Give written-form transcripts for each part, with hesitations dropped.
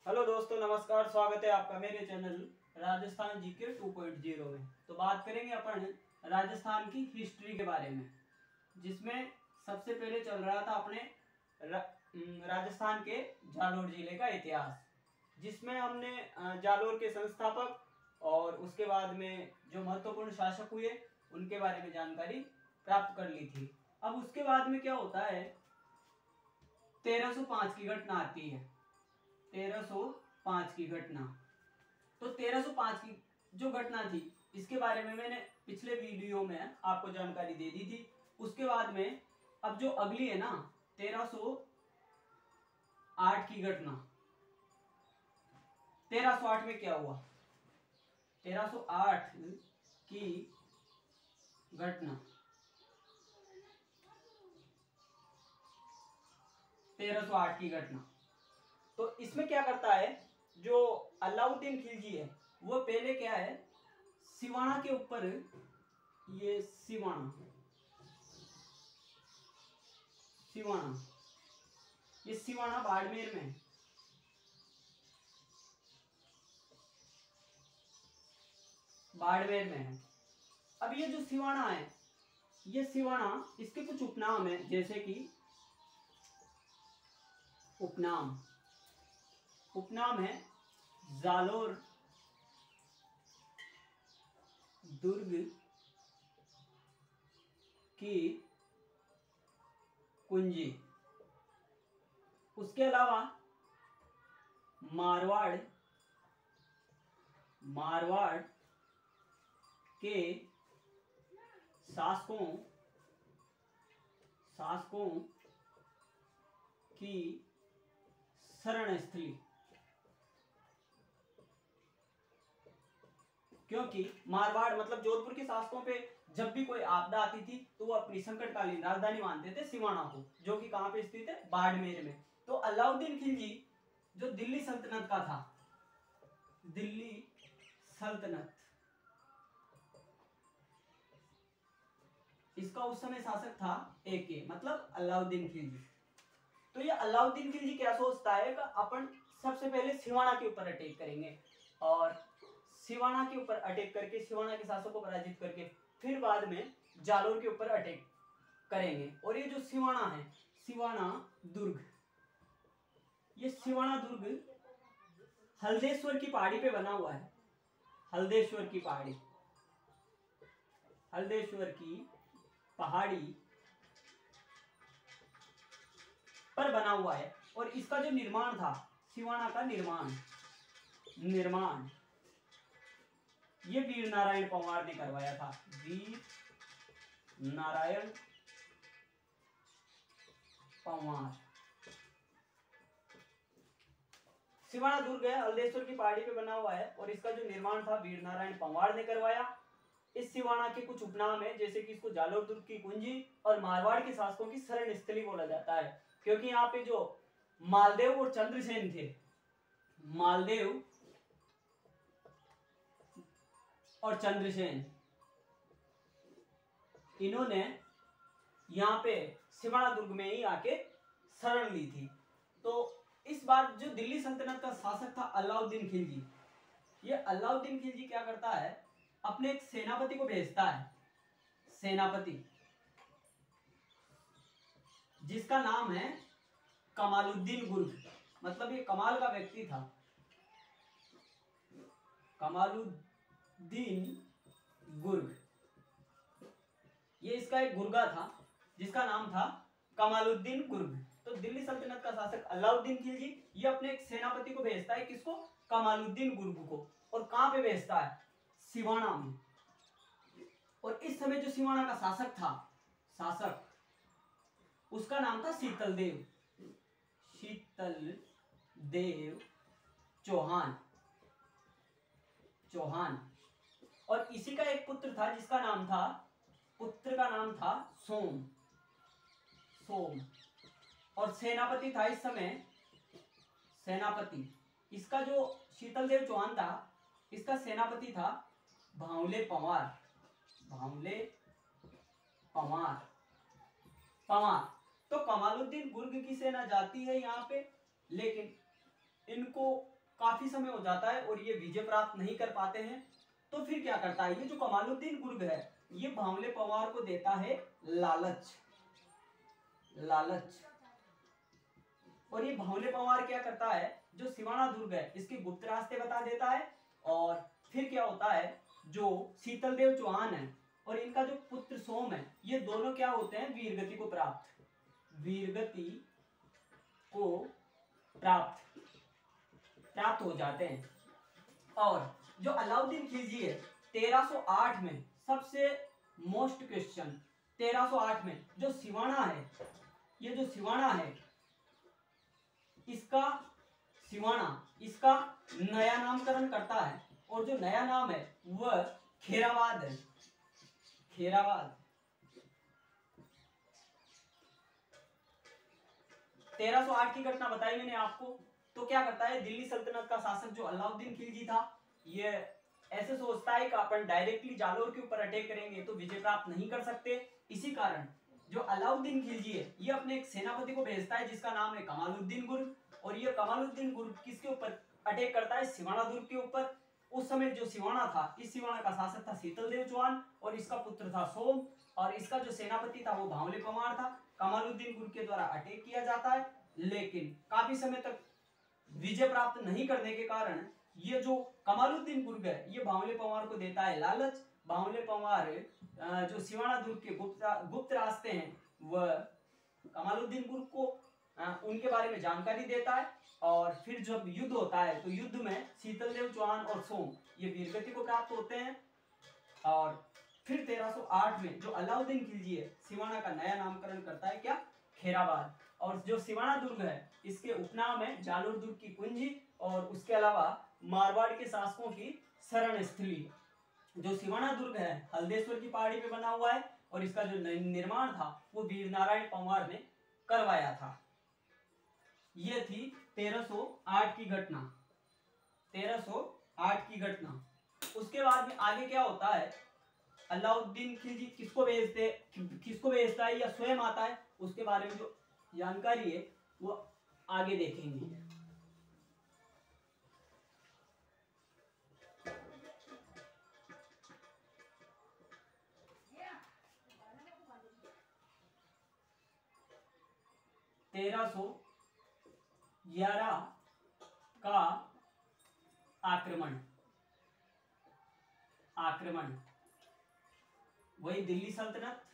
Hello दोस्तों, नमस्कार। स्वागत है आपका मेरे चैनल राजस्थान जीके 2.0 में। तो बात करेंगे अपन राजस्थान की हिस्ट्री के बारे में, जिसमें सबसे पहले चल रहा था अपने राजस्थान के जालोर जिले का इतिहास, जिसमें हमने जालोर के संस्थापक और उसके बाद में जो महत्वपूर्ण शासक हुए उनके बारे में जानकारी प्राप्त कर ली थी। अब उसके बाद में क्या होता है, 1305 की घटना आती है। 1305 की घटना, तो 1305 की जो घटना थी इसके बारे में मैंने पिछले वीडियो में आपको जानकारी दे दी थी। उसके बाद में अब जो अगली है ना 1308 की घटना। 1308 में क्या हुआ, 1308 की घटना, 1308 की घटना। तो इसमें क्या करता है, जो अलाउद्दीन खिलजी है वो पहले क्या है, सिवाना के ऊपर, ये सिवाना, ये सिवाना बाड़मेर में है। बाड़मेर में है। अब ये जो सिवाना है, ये सिवाना, इसके कुछ उपनाम है, जैसे कि उपनाम है जालोर, दुर्ग की कुंजी। उसके अलावा मारवाड़ के शासकों की शरण स्थली, क्योंकि मारवाड़ मतलब जोधपुर के शासकों पे जब भी कोई आपदा आती थी तो वो अपनी संकटकालीन राजधानी मानते थे सिवाना को, जो कि कहां पे स्थित है, बाड़मेर में। तो अलाउद्दीन खिलजी जो दिल्ली सल्तनत का था, दिल्ली सल्तनत, इसका उस समय शासक था एके, मतलब अलाउद्दीन खिलजी। तो ये अलाउद्दीन खिलजी क्या सोचता है कि अपन सबसे पहले सिवाना के ऊपर अटैक करेंगे, और सिवाना के ऊपर अटैक करके सिवाना के शासकों को पराजित करके फिर बाद में जालोर के ऊपर अटैक करेंगे। और ये जो सिवाना है, सिवाना दुर्ग, ये सिवाना दुर्ग हल्देश्वर की पहाड़ी पे बना हुआ है। हल्देश्वर की पहाड़ी पर बना हुआ है। और इसका जो निर्माण था, सिवाना का निर्माण ये वीर नारायण पंवार ने करवाया था। वीर नारायण पंवार। सिवाना दुर्ग है, हल्देश्वर की पहाड़ी पे बना हुआ है, और इसका जो निर्माण था वीर नारायण पंवार ने करवाया। इस सिवाना के कुछ उपनाम है, जैसे कि इसको जालोर दुर्ग की कुंजी और मारवाड़ के शासकों की शरण स्थली बोला जाता है, क्योंकि यहाँ पे जो मालदेव और चंद्रसेन थे, मालदेव और चंद्रसेन, इन्होंने यहाँ पे सिवाना दुर्ग में ही आके शरण ली थी। तो इस बार जो दिल्ली सल्तनत का शासक था अलाउद्दीन खिलजी, ये अलाउद्दीन खिलजी क्या करता है, अपने एक सेनापति को भेजता है, सेनापति जिसका नाम है कमालुद्दीन गुर्ग। मतलब ये कमाल का व्यक्ति था, कमालुद्दीन गुर्ग। ये इसका एक गुर्गा था जिसका नाम था कमालुद्दीन गुर्ग। तो दिल्ली सल्तनत का शासक अलाउद्दीन खिलजी ये अपने एक सेनापति को भेजता है, किसको, कमालुद्दीन गुर्ग को। और कहां पे भेजता है, सिवाना में। और इस समय जो सिवाना का शासक था, उसका नाम था शीतल देव चौहान। और इसी का एक पुत्र था जिसका नाम था, पुत्र का नाम था सोम। और सेनापति था इस समय, इसका जो शीतल देव चौहान था, इसका सेनापति था भांवले पंवार। तो कमालुद्दीन गुर्ग की सेना जाती है यहाँ पे, लेकिन इनको काफी समय हो जाता है और ये विजय प्राप्त नहीं कर पाते हैं, तो फिर क्या करता है, ये जो कमालुद्दीन गुर्ग है ये भांवले पंवार को देता है लालच। लालच। और ये भांवले पंवार क्या करता है, जो सिवाना दुर्ग है इसके गुप्त रास्ते बता देता है। और फिर क्या होता है, जो शीतल देव चौहान है और इनका जो पुत्र सोम है, ये दोनों क्या होते हैं, वीरगति को प्राप्त, वीरगति को प्राप्त हो जाते हैं। और जो अलाउद्दीन खिलजी है 1308 में सबसे मोस्ट क्वेश्चन, 1308 में जो सिवाना है, ये जो सिवाना है इसका नया नामकरण करता है और जो नया नाम है वह खेराबाद है। खेराबाद। 1308 की घटना बताई मैंने आपको। तो क्या करता है, दिल्ली सल्तनत का शासक जो अलाउद्दीन खिलजी था, ये ऐसे सोचता है कि अपन डायरेक्टली जालोर के ऊपर अटैक करेंगे तो विजय प्राप्त नहीं कर सकते। इसी कारण जो अलाउद्दीन खिलजी है ये अपने एक सेनापति को भेजता है जिसका नाम है कमालुद्दीन गुर्ग। और ये कमालुद्दीन गुर्ग किसके ऊपर अटैक करता है, सिवाना दुर्ग के ऊपर। उस समय जो सिवाना था, इस सिवाना का शासक था शीतल देव चौहान और इसका पुत्र था सोम, और इसका जो सेनापति था वो भांवले पंवार था। कमालुद्दीन गुर्ग के द्वारा अटैक किया जाता है, लेकिन काफी समय तक विजय प्राप्त नहीं करने के कारण ये जो कमालुद्दीन गुर्ग है ये भांवले पंवार को देता है लालच। भांवले पंवार जो सिवाना दुर्ग के गुप्त रास्ते हैं वह कमालुद्दीन गुर्ग को उनके बारे में जानकारी देता है। और फिर जब युद्ध होता है तो युद्ध में शीतल देव चौहान और सोम ये वीरगति को प्राप्त होते हैं। और फिर 1308 में जो अलाउद्दीन खिलजी है सिवाना का नया नामकरण करता है, क्या, खेराबाद। और जो सिवाना दुर्ग है इसके उपनाम है जालोर दुर्ग की कुंजी, और उसके अलावा मारवाड़ के शासकों की शरण स्थली। जो सिवाना दुर्ग है हल्देश्वर की पहाड़ी पे बना हुआ है और इसका जो निर्माण था वो वीर नारायण पंवार ने करवाया था। ये थी 1308 की घटना। 1308 की घटना। उसके बाद में आगे क्या होता है, अलाउद्दीन खिलजी किसको भेजता है या स्वयं आता है, उसके बारे में जो जानकारी है वो आगे देखेंगे। तेरह सौ 11 का आक्रमण वही दिल्ली सल्तनत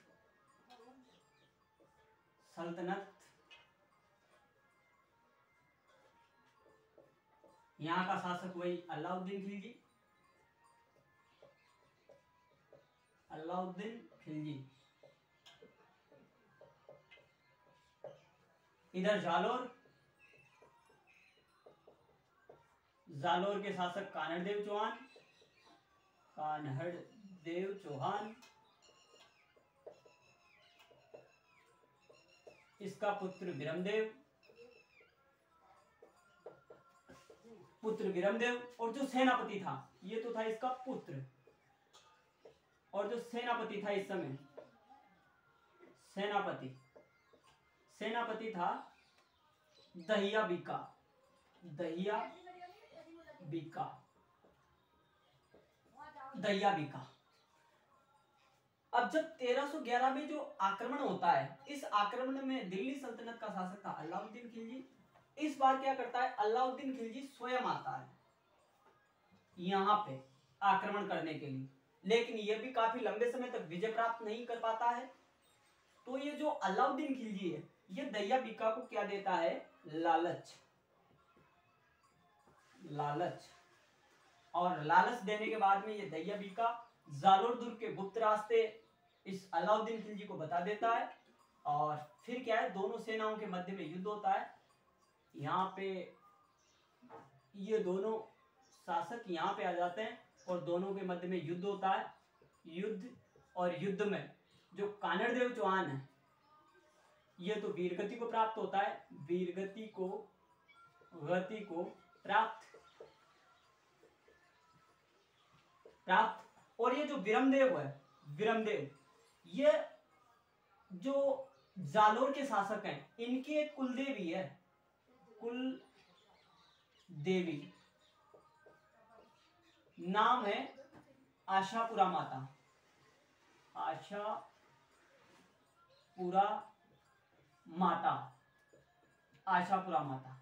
यहाँ का शासक वही अलाउद्दीन खिलजी। इधर जालोर के शासक कान्हड़देव चौहान, इसका पुत्र विरमदेव, और जो सेनापति था ये तो था इसका पुत्र, और जो सेनापति था इस समय सेनापति था दहिया बीका। अब जब 1311 में जो आक्रमण होता है, इस आक्रमण में दिल्ली सल्तनत का शासक था अलाउद्दीन खिलजी। इस बार क्या करता है, अलाउद्दीन खिलजी स्वयं आता है यहाँ पे आक्रमण करने के लिए, लेकिन यह भी काफी लंबे समय तक विजय प्राप्त नहीं कर पाता है। तो ये जो अलाउद्दीन खिलजी है ये दहिया बीका को क्या देता है, लालच। और लालच देने के बाद में ये दहिया बीका जालोर दुर्ग के गुप्त रास्ते इस अलाउद्दीन खिलजी को बता देता है। और फिर क्या है, दोनों सेनाओं के मध्य में युद्ध होता है। यहाँ पे ये दोनों शासक यहाँ पे आ जाते हैं और दोनों के मध्य में युद्ध होता है। युद्ध में जो कान्हड़देव चौहान है ये तो वीरगति को प्राप्त होता है, वीरगति को प्राप्त। और ये जो विरमदेव ये जो जालोर के शासक हैं इनकी एक कुलदेवी है, नाम है आशापुरा माता, आशापुरा माता, आशापुरा माता।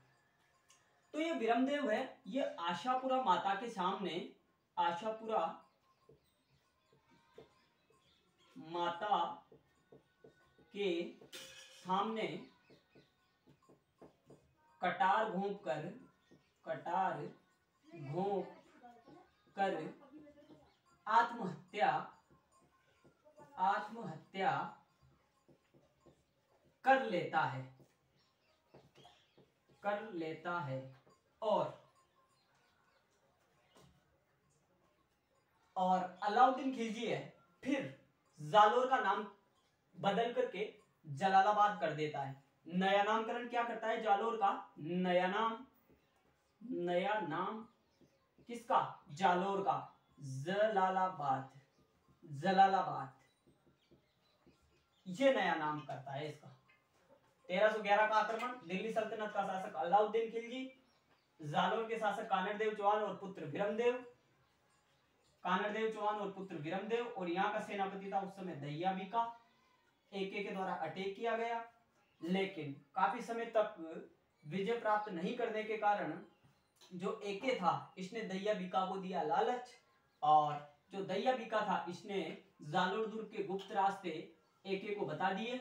तो ये विरमदेव है, ये आशापुरा माता के सामने, आशापुरा माता के सामने कटार घोंप कर आत्महत्या कर लेता है और अलाउद्दीन खिलजी है फिर जालोर का नाम बदल करके जलालाबाद कर देता है। नया नामकरण क्या करता है जालोर का? नया नाम किसका? जालोर का, जलालाबाद ये नया नाम करता है इसका। 1311 का आक्रमण, दिल्ली सल्तनत का शासक अलाउद्दीन खिलजी, जालोर के शासक कानड़देव चौहान और पुत्र विरमदेव, और यहाँ का सेनापति था उस समय दैया बीका। एके के द्वारा अटैक किया गया, लेकिन काफी समय तक विजय प्राप्त नहीं करने के कारण जो एके था इसने दैया बीका को दिया लालच, और जो दैया बीका था इसने जालोर दुर्ग के गुप्त रास्ते एके को बता दिए।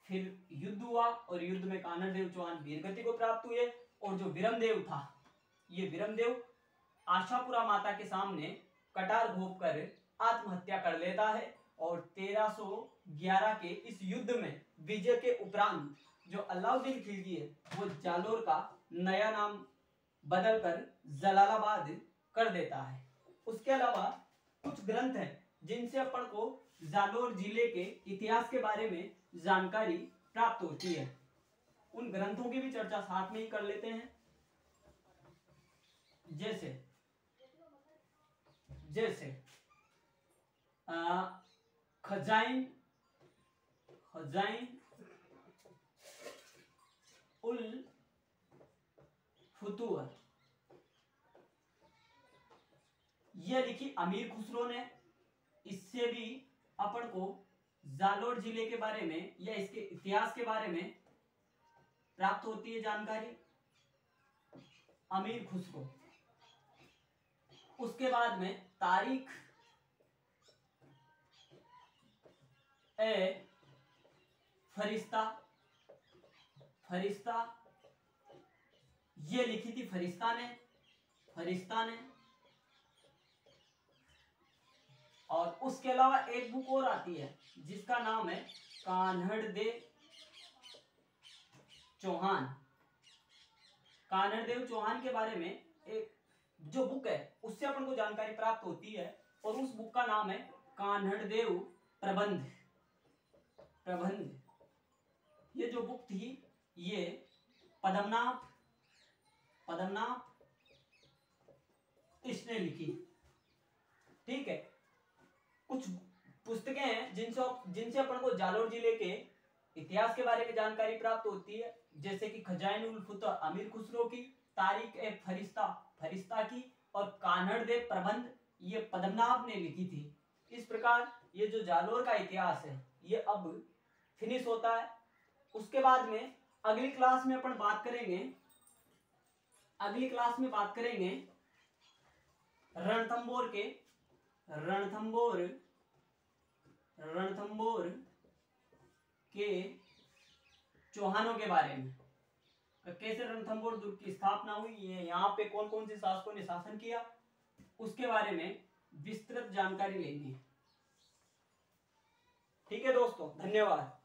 फिर युद्ध हुआ और युद्ध में कानड़देव चौहान वीरगति को प्राप्त हुए, और जो विरमदेव था, ये विरमदेव आशापुरा माता के सामने कटार घोंप कर आत्महत्या कर लेता है। और 1311 के इस युद्ध में विजय के उपरांत जो अलाउद्दीन खिलजी है वो जालोर का नया नाम बदलकर जलालाबाद कर देता है। उसके अलावा कुछ ग्रंथ हैं जिनसे अपन को जालोर जिले के इतिहास के बारे में जानकारी प्राप्त होती है। उन ग्रंथों की भी चर्चा साथ में ही कर लेते हैं। जैसे खजाइन उल फुतूर, यह लिखी अमीर खुसरो ने। इससे भी अपन को जालोर जिले के बारे में या इसके इतिहास के बारे में प्राप्त होती है जानकारी, अमीर खुसरो। उसके बाद में तारीख ए फरिश्ता ये लिखी थी फरिश्ता ने। और उसके अलावा एक बुक और आती है जिसका नाम है कान्हड़देव चौहान के बारे में एक जो बुक है उससे अपन को जानकारी प्राप्त होती है, और उस बुक का नाम है कान्हड़देव प्रबंध। ये जो बुक थी ये पद्मनाभ इसने लिखी। ठीक है, कुछ पुस्तकें हैं जिनसे अपन को जालोर जिले के इतिहास के बारे में जानकारी प्राप्त होती है, जैसे कि खजाइन उल फुतूर अमीर खुसरो की, तारीख ए फरिश्ता की, और कान्हड़देव प्रबंध ये पद्मनाभ ने लिखी थी। इस प्रकार ये जो जालोर का इतिहास है ये अब फिनिश होता है। उसके बाद में अगली क्लास में अपन बात करेंगे रणथंबोर के चौहानों के बारे में, कैसे रणथंबोर दुर्ग की स्थापना हुई, ये यहाँ पे कौन कौन से शासकों ने शासन किया, उसके बारे में विस्तृत जानकारी लेंगे। ठीक है दोस्तों, धन्यवाद।